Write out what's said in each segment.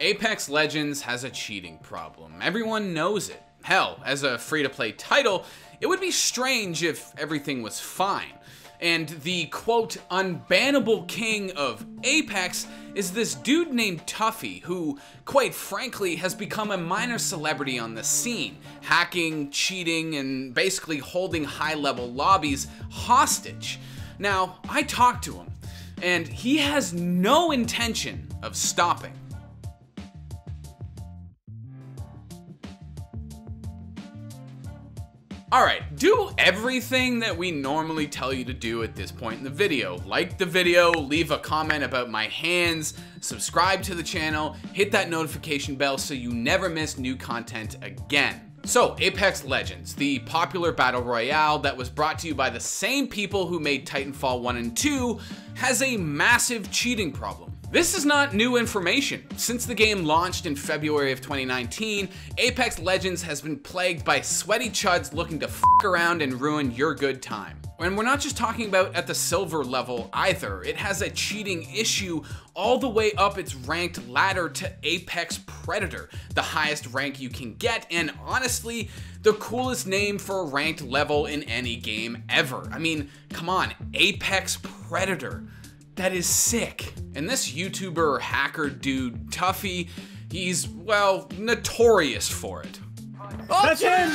Apex Legends has a cheating problem. Everyone knows it. Hell, as a free-to-play title, it would be strange if everything was fine. And the, quote, unbannable king of Apex is this dude named Tufi, who, quite frankly, has become a minor celebrity on the scene, hacking, cheating, and basically holding high-level lobbies hostage. Now, I talked to him, and he has no intention of stopping. Alright, do everything that we normally tell you to do at this point in the video. Like the video, leave a comment about my hands, subscribe to the channel, hit that notification bell so you never miss new content again. So, Apex Legends, the popular battle royale that was brought to you by the same people who made Titanfall 1 and 2, has a massive cheating problem. This is not new information. Since the game launched in February of 2019, Apex Legends has been plagued by sweaty chuds looking to f around and ruin your good time. And we're not just talking about at the silver level either. It has a cheating issue all the way up its ranked ladder to Apex Predator, the highest rank you can get, and honestly, the coolest name for a ranked level in any game ever. I mean, come on, Apex Predator. That is sick. And this YouTuber hacker dude, Tufi, he's, well, notorious for it. Oh, that's him!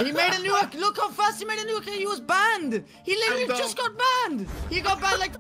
He made a new account. Look how fast he made a new account. He was banned. He literally just got banned. He got banned like,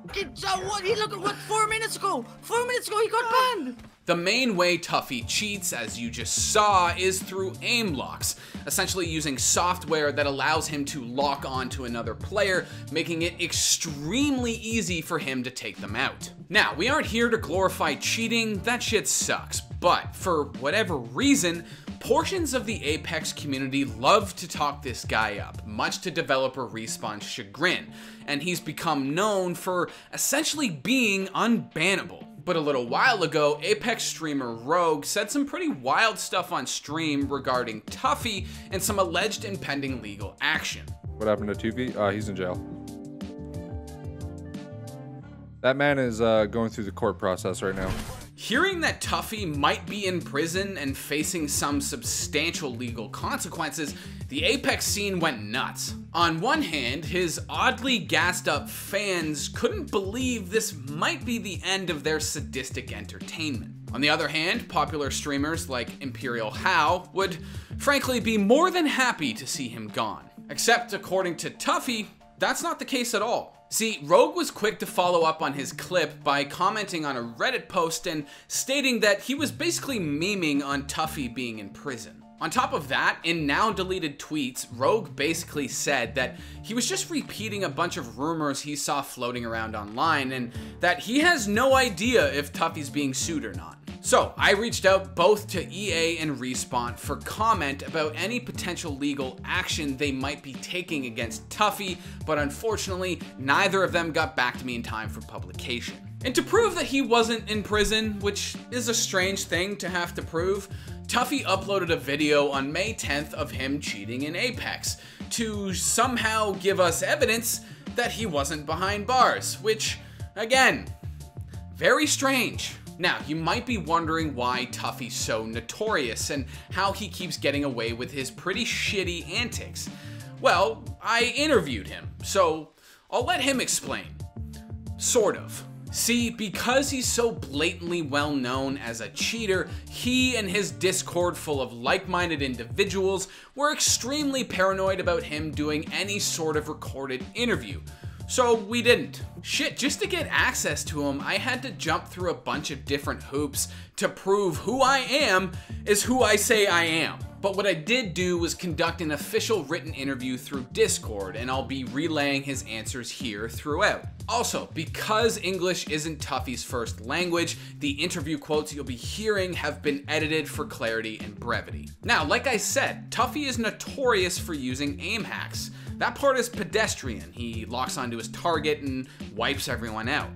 what? He looked at what, 4 minutes ago. 4 minutes ago, he got banned. The main way Tufi cheats, as you just saw, is through aim locks, essentially using software that allows him to lock on to another player, making it extremely easy for him to take them out. Now, we aren't here to glorify cheating, that shit sucks, but for whatever reason, portions of the Apex community love to talk this guy up, much to developer Respawn's chagrin, and he's become known for essentially being unbannable. But a little while ago, Apex streamer Rogue said some pretty wild stuff on stream regarding Tufi and some alleged impending legal action. What happened to Tufi? He's in jail. That man is going through the court process right now. Hearing that Tufi might be in prison and facing some substantial legal consequences, the Apex scene went nuts. On one hand, his oddly gassed up fans couldn't believe this might be the end of their sadistic entertainment. On the other hand, popular streamers like Imperial How would frankly be more than happy to see him gone. Except according to Tufi, that's not the case at all. See, Rogue was quick to follow up on his clip by commenting on a Reddit post and stating that he was basically memeing on Tufi being in prison. On top of that, in now deleted tweets, Rogue basically said that he was just repeating a bunch of rumors he saw floating around online and that he has no idea if Tufi's being sued or not. So I reached out both to EA and Respawn for comment about any potential legal action they might be taking against Tufi, but unfortunately, neither of them got back to me in time for publication. And to prove that he wasn't in prison, which is a strange thing to have to prove, Tufi uploaded a video on May 10th of him cheating in Apex to somehow give us evidence that he wasn't behind bars, which, again, very strange. Now, you might be wondering why Tufi's so notorious and how he keeps getting away with his pretty shitty antics. Well, I interviewed him, so I'll let him explain. Sort of. See, because he's so blatantly well known as a cheater, he and his Discord full of like-minded individuals were extremely paranoid about him doing any sort of recorded interview. So we didn't. Shit, just to get access to him, I had to jump through a bunch of different hoops to prove who I am is who I say I am. But what I did do was conduct an official written interview through Discord, and I'll be relaying his answers here throughout. Also, because English isn't Tufi's first language, the interview quotes you'll be hearing have been edited for clarity and brevity. Now, like I said, Tufi is notorious for using aim hacks. That part is pedestrian. He locks onto his target and wipes everyone out.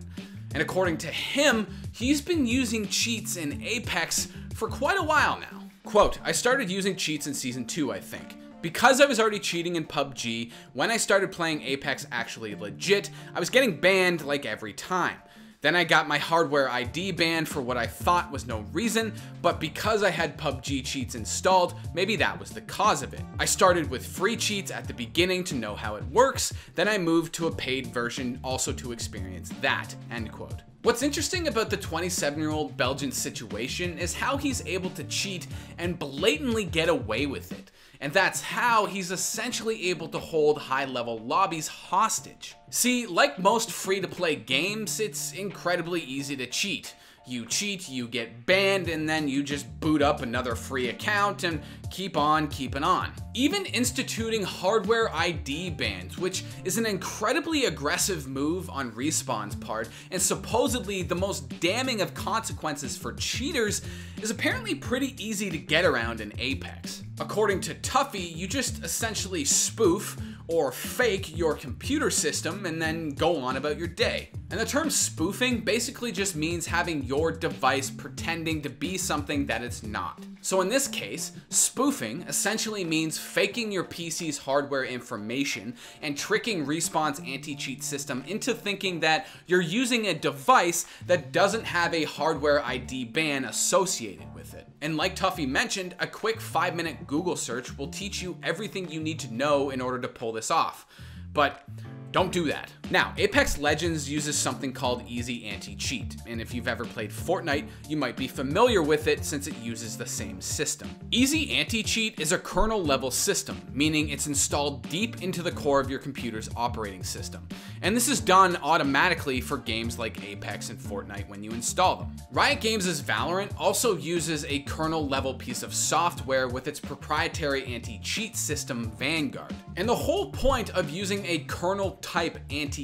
And according to him, he's been using cheats in Apex for quite a while now. Quote, I started using cheats in Season 2, I think. Because I was already cheating in PUBG, when I started playing Apex actually legit, I was getting banned like every time. Then I got my hardware ID banned for what I thought was no reason, but because I had PUBG cheats installed, maybe that was the cause of it. I started with free cheats at the beginning to know how it works, then I moved to a paid version also to experience that, end quote. What's interesting about the 27-year-old Belgian situation is how he's able to cheat and blatantly get away with it. And that's how he's essentially able to hold high-level lobbies hostage. See, like most free-to-play games, it's incredibly easy to cheat. You cheat, you get banned, and then you just boot up another free account and keep on keeping on. Even instituting hardware ID bans, which is an incredibly aggressive move on Respawn's part, and supposedly the most damning of consequences for cheaters, is apparently pretty easy to get around in Apex. According to Tufi, you just essentially spoof or fake your computer system and then go on about your day. And the term spoofing basically just means having your device pretending to be something that it's not. So in this case, spoofing essentially means faking your PC's hardware information and tricking Respawn's anti-cheat system into thinking that you're using a device that doesn't have a hardware ID ban associated with it. And like Tufi mentioned, a quick 5-minute Google search will teach you everything you need to know in order to pull this off. But don't do that. Now, Apex Legends uses something called Easy Anti-Cheat, and if you've ever played Fortnite, you might be familiar with it since it uses the same system. Easy Anti-Cheat is a kernel-level system, meaning it's installed deep into the core of your computer's operating system. And this is done automatically for games like Apex and Fortnite when you install them. Riot Games' Valorant also uses a kernel-level piece of software with its proprietary anti-cheat system, Vanguard. And the whole point of using a kernel-type anti-cheat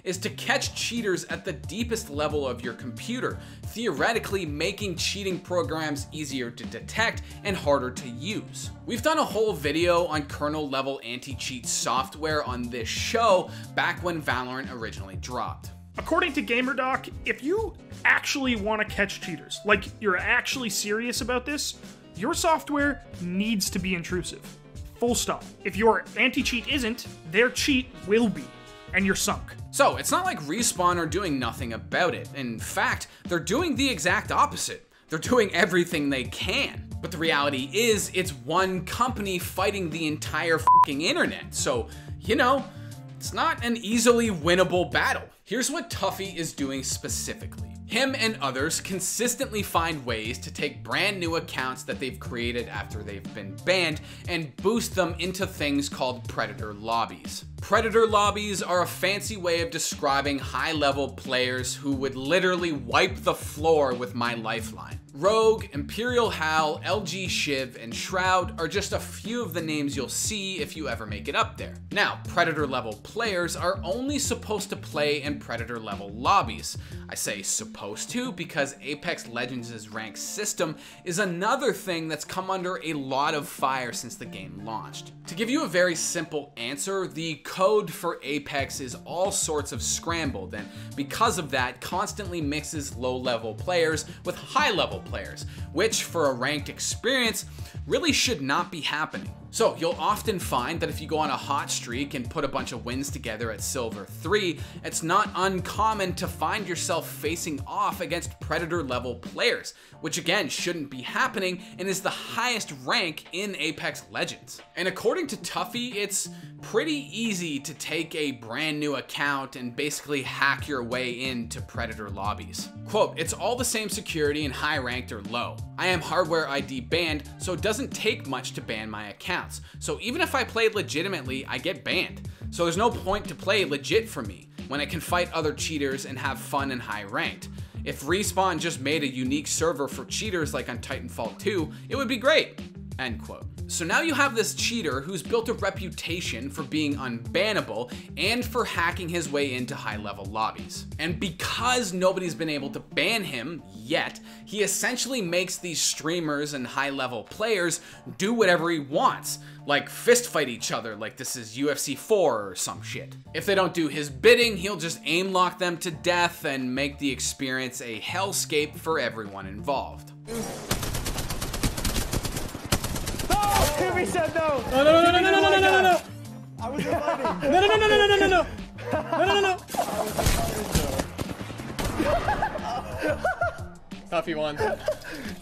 is to catch cheaters at the deepest level of your computer, theoretically making cheating programs easier to detect and harder to use. We've done a whole video on kernel-level anti-cheat software on this show back when Valorant originally dropped. According to GamerDoc, if you actually want to catch cheaters, like you're actually serious about this, your software needs to be intrusive. Full stop. If your anti-cheat isn't, their cheat will be, and you're sunk. So it's not like Respawn are doing nothing about it. In fact, they're doing the exact opposite. They're doing everything they can. But the reality is, it's one company fighting the entire fucking internet. So, you know, it's not an easily winnable battle. Here's what Tufi is doing specifically. Him and others consistently find ways to take brand new accounts that they've created after they've been banned and boost them into things called predator lobbies. Predator lobbies are a fancy way of describing high-level players who would literally wipe the floor with my lifeline. Rogue, Imperial Hal, LG Shiv, and Shroud are just a few of the names you'll see if you ever make it up there. Now, Predator level players are only supposed to play in Predator level lobbies. I say supposed to because Apex Legends' rank system is another thing that's come under a lot of fire since the game launched. To give you a very simple answer, the code for Apex is all sorts of scrambled, and because of that, constantly mixes low-level players with high-level players, which for a ranked experience really should not be happening. So you'll often find that if you go on a hot streak and put a bunch of wins together at Silver 3, it's not uncommon to find yourself facing off against Predator level players, which again shouldn't be happening and is the highest rank in Apex Legends. And according to Tufi, it's pretty easy to take a brand new account and basically hack your way into Predator lobbies. Quote, "It's all the same security in high ranked or low. I am hardware ID banned, so it doesn't take much to ban my accounts. So even if I play legitimately, I get banned. So there's no point to play legit for me when I can fight other cheaters and have fun in high ranked. If Respawn just made a unique server for cheaters like on Titanfall 2, it would be great." End quote. So now you have this cheater who's built a reputation for being unbannable and for hacking his way into high-level lobbies. And because nobody's been able to ban him yet, he essentially makes these streamers and high-level players do whatever he wants, like fist fight each other like this is UFC 4 or some shit. If they don't do his bidding, he'll just aim lock them to death and make the experience a hellscape for everyone involved. Tufi said no. No, no, no, no, no, no, no, no, no, no. I was inviting. No, no, no, no, no, no, no, no. No, no, no, no. Tufi won.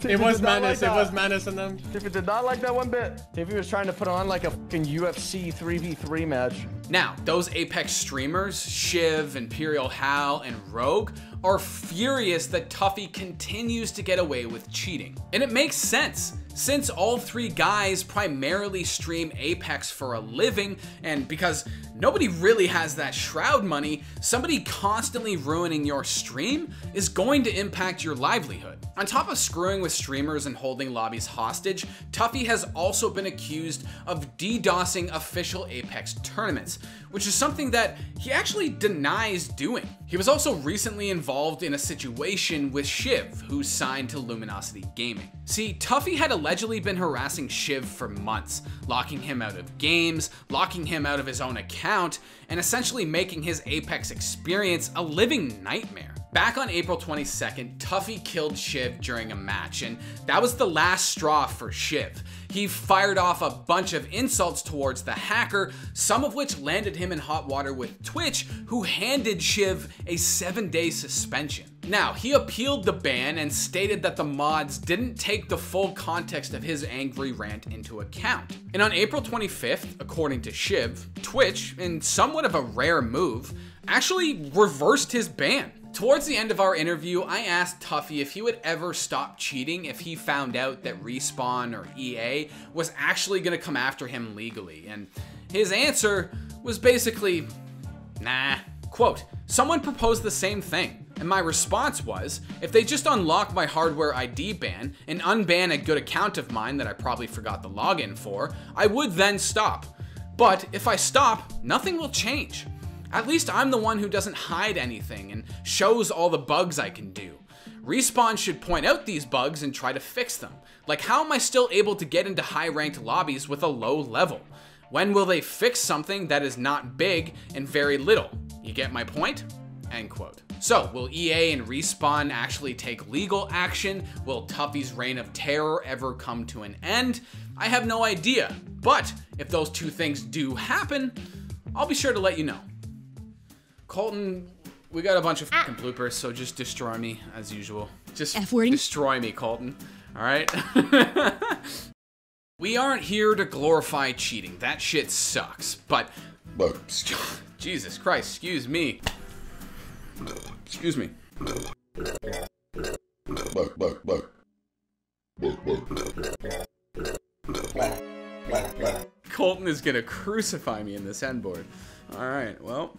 It was menace. It was menace in them. Tufi did not like that one bit. Tufi was trying to put on like a fucking UFC 3v3 match. Now, those Apex streamers, Shiv, Imperial Hal, and Rogue, are furious that Tufi continues to get away with cheating. And it makes sense, since all three guys primarily stream Apex for a living, and because nobody really has that Shroud money, somebody constantly ruining your stream is going to impact your livelihood. On top of screwing with streamers and holding lobbies hostage, Tufi has also been accused of DDoSing official Apex tournaments, which is something that he actually denies doing. He was also recently involved in a situation with Shiv, who signed to Luminosity Gaming. See, Tufi had allegedly been harassing Shiv for months, locking him out of games, locking him out of his own account, and essentially making his Apex experience a living nightmare. Back on April 22nd, Tufi killed Shiv during a match, and that was the last straw for Shiv. He fired off a bunch of insults towards the hacker, some of which landed him in hot water with Twitch, who handed Shiv a 7-day suspension. Now, he appealed the ban and stated that the mods didn't take the full context of his angry rant into account. And on April 25th, according to Shiv, Twitch, in somewhat of a rare move, actually reversed his ban. Towards the end of our interview, I asked Tufi if he would ever stop cheating if he found out that Respawn or EA was actually going to come after him legally, and his answer was basically, nah. Quote, someone proposed the same thing, and my response was, if they just unlock my hardware ID ban and unban a good account of mine that I probably forgot the login for, I would then stop. But if I stop, nothing will change. At least I'm the one who doesn't hide anything and shows all the bugs I can do. Respawn should point out these bugs and try to fix them. Like, how am I still able to get into high-ranked lobbies with a low level? When will they fix something that is not big and very little? You get my point? End quote. So, will EA and Respawn actually take legal action? Will Tufi's reign of terror ever come to an end? I have no idea. But if those two things do happen, I'll be sure to let you know. Colten, we got a bunch of fucking bloopers, so just destroy me as usual. Just destroy me, Colten. All right? We aren't here to glorify cheating. That shit sucks. But Jesus Christ, excuse me. Excuse me. Colten is gonna crucify me in this end board. All right, well.